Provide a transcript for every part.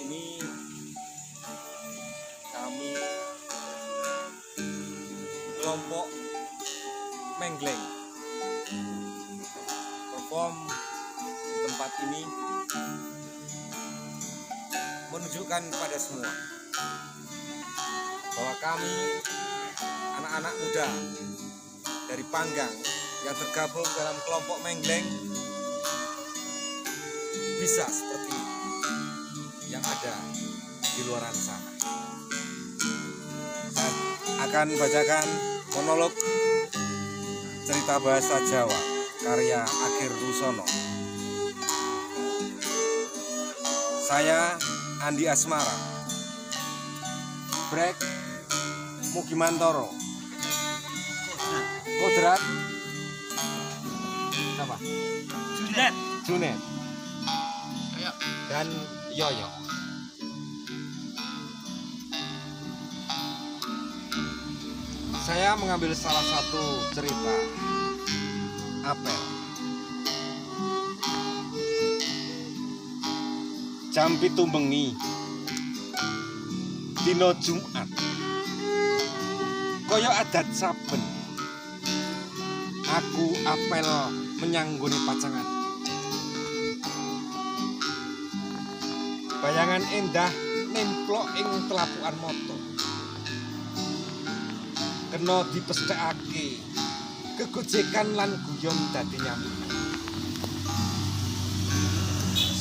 ini kami kelompok Menggleng perform di tempat ini menunjukkan kepada semua bahwa kami anak-anak muda dari Panggang yang tergabung dalam kelompok Menggleng bisa seperti yang ada di luar sana. Saya akan bacakan monolog cerita bahasa Jawa karya Akhir Rusono. Saya Andi Asmara, Brek Mugimantoro, Kodrat apa? Junet dan Yoyo. Saya mengambil salah satu cerita apel. Jam 7 bengi dina Jumat, kaya adat saben aku apel menyang nggone pacangan. Bayangan endah nemplok ing telapukan mata, kena dipesthekake kegojekan lan guyon dadi nyambut.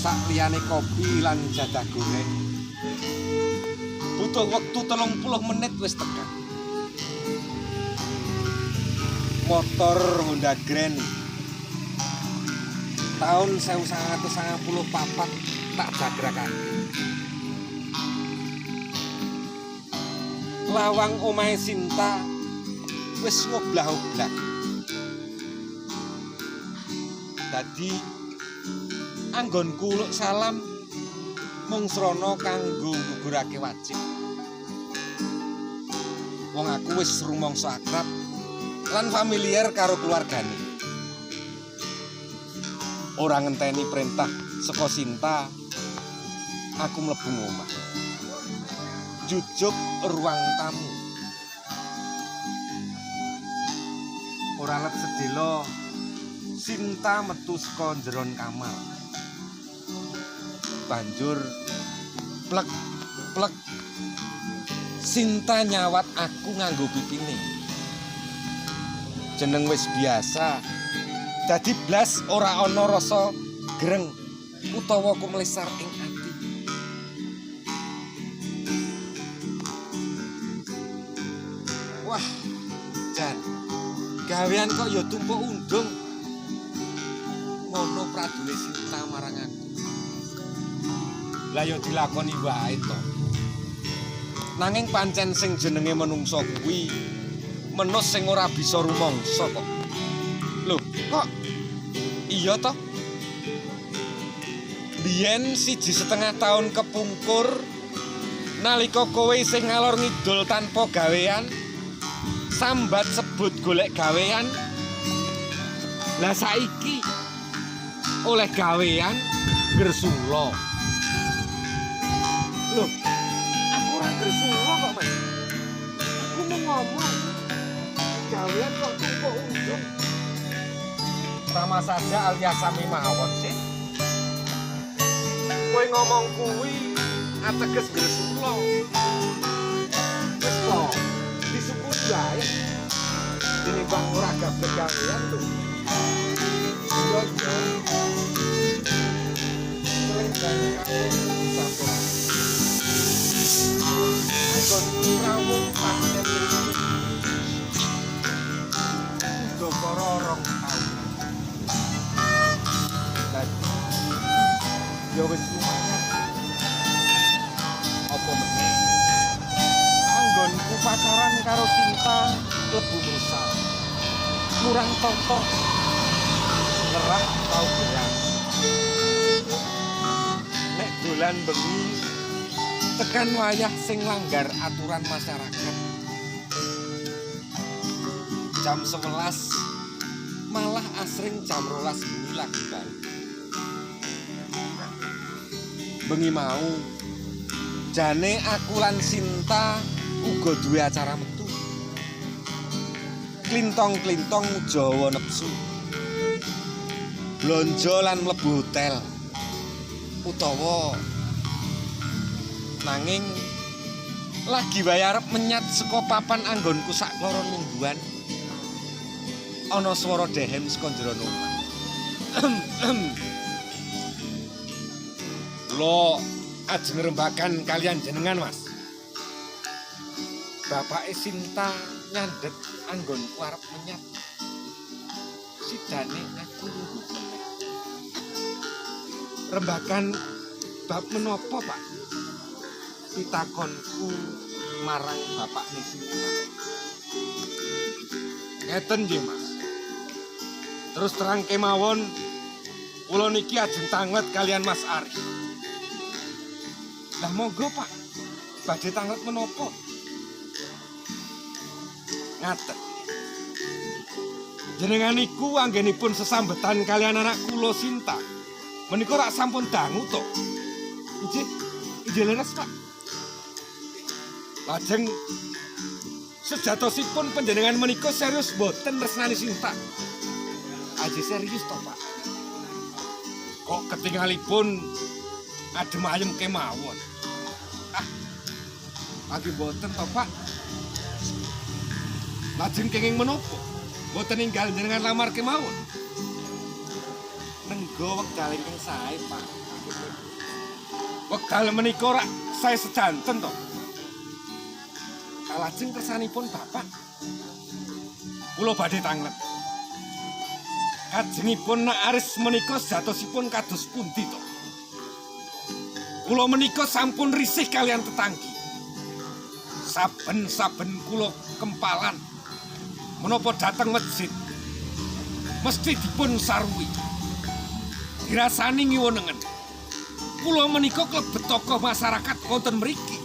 Sak liyane kopi lan jadah goreng, butuh wektu 30 menit wis tekan. Motor Honda Grand tahun 1994 tak jagrakake. Lawang omahe Sinta wis ngoblah-oblah. Dadi anggonku luk salam mung srana kanggo gugurake wajib. Wong aku wis rumangsa akrab lan familiar karo keluargane. Ora ngenteni perintah saka Sinta, aku mlebu omah. Jujuk ruang tamu. Ora let sedelo Sinta metu saka njeron kamar. Banjur plek plek Sinta nyawat aku nganggo pipine. Jeneng wis biasa, dadi blas ora ana rasa greng utawa kumlesar ing ati. Wah, Jan, gawean kok ya tumpuk undung. Ngono pradune Sinta marang aku. Lah ya dilakoni wae to. Nanging pancen sing jenenge menungso kuwi menus sing ora bisa rumangsa kok. Lho, kok iya to? Biyen 1,5 tahun kepungkur nalika kowe sing ngalor ngidul tanpa gawean, sambat sebut golek gawean. Lah saiki oleh gawean Gresula. Loh, aku ora Gresula kok, Mas. Aku mau ngomong gawean kok tumpuk undung. Sama saja alias sami mawon sih. Kowe ngomong kuwi ateges Gresula. Wis to, disukul bae. Dinimbang ora gablek gawean lho. Iya. Selenggan karo sampun. Anggon rawuh pancen iki. Rong tahun. Dadi ya wis lumayan. Apa meneh? Anggonku pacaran karo Sinta klebu musal. Murang tonto. Ngerah tau beras. Nek dolan bengi tekan wayah sing langgar aturan masyarakat. Jam 11 malah asring jam 12 bengi lagi balik. Bengi mau Jane aku lan Sinta uga duwe acara metu. Klintong-klintong Jawa nepsu. Blonjo lan mlebu hotel. Utawa nanging lagi wae arep menyat saka papan anggonku sak kloron mingguan. Ana swara dehem saka njero omah. Lo ajeng rembakan kalian jenengan, Mas. Bapake Sinta nyandhet anggonku arep menyat. Sidane aku lungguh meneh. Rembakan bab menapa, Pak? Pitakonku marang bapakne Sinta. Ngeten nggih, Mas. Terus terang kemawon, kula niki ajeng tangglet kalian Mas Ari. Lah monggo Pak, badhe tangglet menapa? Ngaten. Jenengan niku anggenipun sesambetan kalian anak kula Sinta. Menika rak sampun dangu to. Injih leres Pak. Lajeng sejatosipun panjenengan menika serius boten tresnani Sinta. Aji serius to Pak. Kok ketingalipun adem ayem kemawon. Lagi boten to Pak. Lajeng kenging menapa? Boten ninggal jenengan lamar kemawon. Nenggo wekdal ingkang sae Pak. Wekdal menika rak sae sedanten to. Lajeng kersanipun Bapak kula badhe tanglet. Kajengipun nak aris menika sejatosipun kados pundi to? Kula menika sampun risih kalian tetanggi. Saben-saben kula kempalan menapa dateng masjid mesti dipun sarwi. Dirasani ngiwonengen. Kula menika klebet tokoh masyarakat wonten mriki.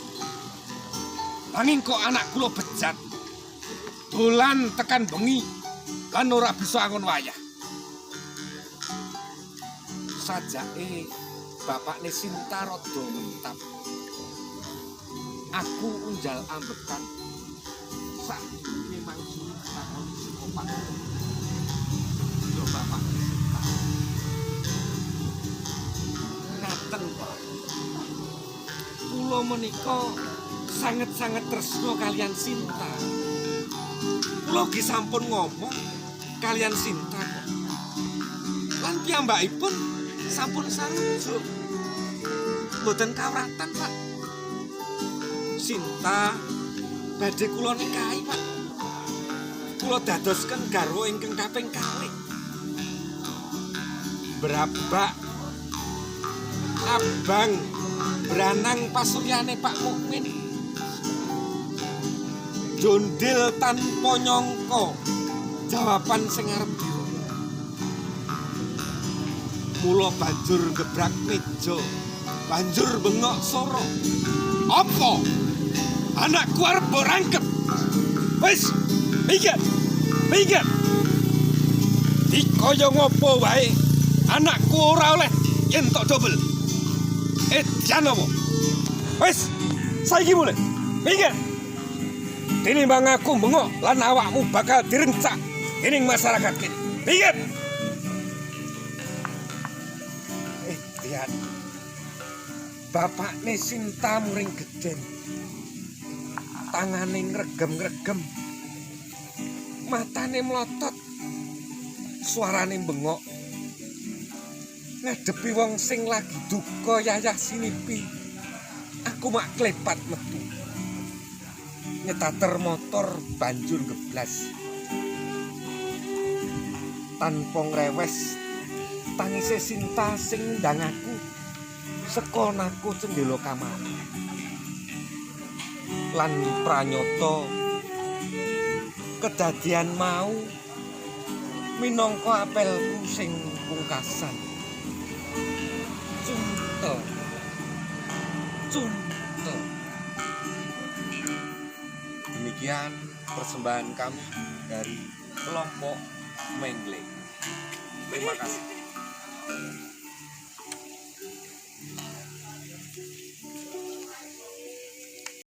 Nanging kok anak kula bejat. Dolan tekan bengi lan ora bisa angon wayah. Sajake bapakne Sinta rada mentap. Aku unjal ambekan sak memang sulit takon psikopat. Yo bapakne Sinta. Ngaten Pak. Kula menika sangat-sangat tresna kalian Sinta. Kula ki sampun ngomong kalian Sinta kok. Lan piyambakipun sampun sarujuk. Mboten kawratan, Pak. Sinta badhe kula nikahi, Pak. Kula dadosken garwa ingkang kaping kalih. Brabak abang beranang pasuryane Pak Mukmin. Jondil tanpa nyangka jawaban sing arep diomong. Mula banjur gebrak meja, banjur bengok soro. Apa? Anakku arep mbok rangkep. Wis, mikir. Dikaya ngopo wae, anakku ora oleh entuk dobel. Jan apa? Wis, saiki mulai. Mikir. Tinimbang aku bengok lan awakmu bakal direncak dening masyarakat kene. Mikir. Lihat. Bapakne Sinta muring gedhen. Tangane ngregem-ngregem. Matane melotot. Suarane bengok. Ngadepi wong sing lagi duka yayah sinipi. Aku mak klepat metu. Nyetater motor banjur geblas. Tanpa ngrewes tangise Sinta sing ndang aku saka naku cendela kamar. Lan pranyata kedadian mau minangka apelku sing pungkasan. Cuntel. Demikian persembahan kami dari kelompok Mengleng. Terima kasih.